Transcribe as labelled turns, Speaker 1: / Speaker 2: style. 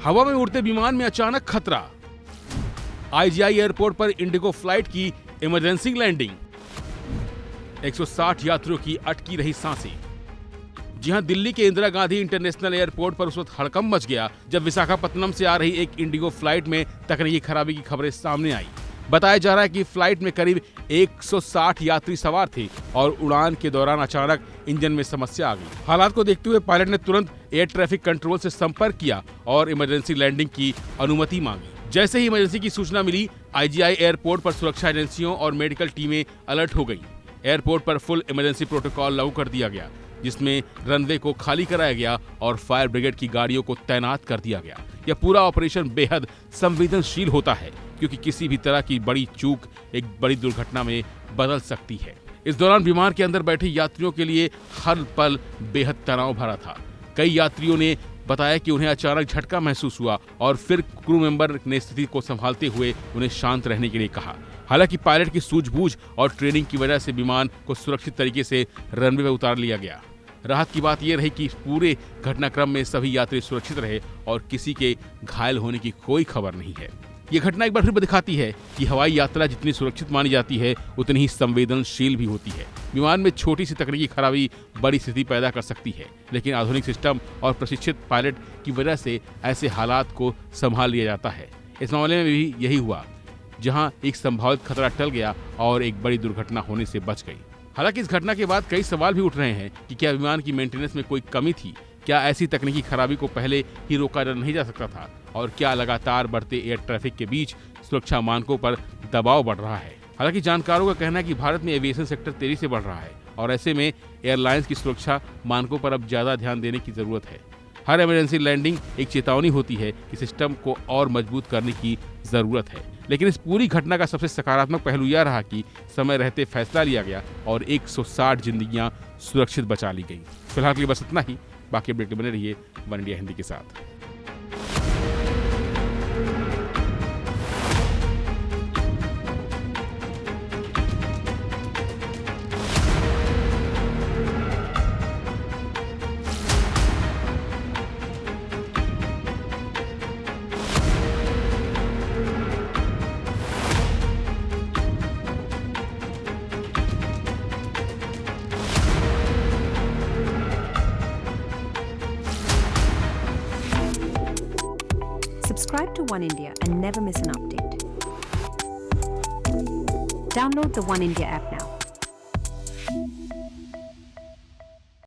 Speaker 1: हवा में उड़ते विमान में अचानक खतरा। आईजीआई एयरपोर्ट पर इंडिगो फ्लाइट की इमरजेंसी लैंडिंग। 160 यात्रियों की अटकी रही सांसें। जी हां, दिल्ली के इंदिरा गांधी इंटरनेशनल एयरपोर्ट पर उस वक्त हड़कंप मच गया जब विशाखापत्तनम से आ रही एक इंडिगो फ्लाइट में तकनीकी खराबी की खबरें सामने आई। बताया जा रहा है कि फ्लाइट में करीब 160 यात्री सवार थे और उड़ान के दौरान अचानक इंजन में समस्या आ गई। हालात को देखते हुए पायलट ने तुरंत एयर ट्रैफिक कंट्रोल से संपर्क किया और इमरजेंसी लैंडिंग की अनुमति मांगी। जैसे ही इमरजेंसी की सूचना मिली, आईजीआई एयरपोर्ट पर सुरक्षा एजेंसियों और मेडिकल टीमें अलर्ट हो गई। एयरपोर्ट पर फुल इमरजेंसी प्रोटोकॉल लागू कर दिया गया, जिसमें रनवे को खाली कराया गया और फायर ब्रिगेड की गाड़ियों को तैनात कर दिया गया। यह पूरा ऑपरेशन बेहद संवेदनशील होता है क्योंकि किसी भी तरह की बड़ी चूक एक बड़ी दुर्घटना में बदल सकती है। इस दौरान विमान के अंदर बैठे यात्रियों के लिए हर पल बेहद तनाव भरा था। कई यात्रियों ने बताया कि उन्हें अचानक झटका महसूस हुआ और फिर क्रू मेंबर ने स्थिति को संभालते हुए उन्हें शांत रहने के लिए कहा। हालांकि पायलट की सूझबूझ और ट्रेनिंग की वजह से विमान को सुरक्षित तरीके से रनवे पर उतार लिया गया। राहत की बात यह रही कि पूरे घटनाक्रम में सभी यात्री सुरक्षित रहे और किसी के घायल होने की कोई खबर नहीं है। ये घटना एक बार फिर दिखाती है कि हवाई यात्रा जितनी सुरक्षित मानी जाती है उतनी ही संवेदनशील भी होती है। विमान में छोटी सी तकनीकी खराबी बड़ी स्थिति पैदा कर सकती है, लेकिन आधुनिक सिस्टम और प्रशिक्षित पायलट की वजह से ऐसे हालात को संभाल लिया जाता है। इस मामले में भी यही हुआ, जहां एक संभावित खतरा टल गया और एक बड़ी दुर्घटना होने से बच गई। हालांकि इस घटना के बाद कई सवाल भी उठ रहे हैं कि क्या विमान की मेंटेनेंस में कोई कमी थी, क्या ऐसी तकनीकी खराबी को पहले ही रोका नहीं जा सकता था, और क्या लगातार बढ़ते एयर ट्रैफिक के बीच सुरक्षा मानकों पर दबाव बढ़ रहा है। हालांकि जानकारों का कहना है कि भारत में एविएशन सेक्टर तेजी से बढ़ रहा है और ऐसे में एयरलाइंस की सुरक्षा मानकों पर अब ज्यादा ध्यान देने की जरूरत है। हर इमरजेंसी लैंडिंग एक चेतावनी होती है कि सिस्टम को और मजबूत करने की जरूरत है। लेकिन इस पूरी घटना का सबसे सकारात्मक पहलू यह रहा कि समय रहते फैसला लिया गया और 160 जिंदगियां सुरक्षित बचा ली गई। फिलहाल के लिए बस इतना ही। बाकी अपडेट बने रहिए वन इंडिया हिंदी के साथ।
Speaker 2: Subscribe to One India and never miss an update. Download the One India app now.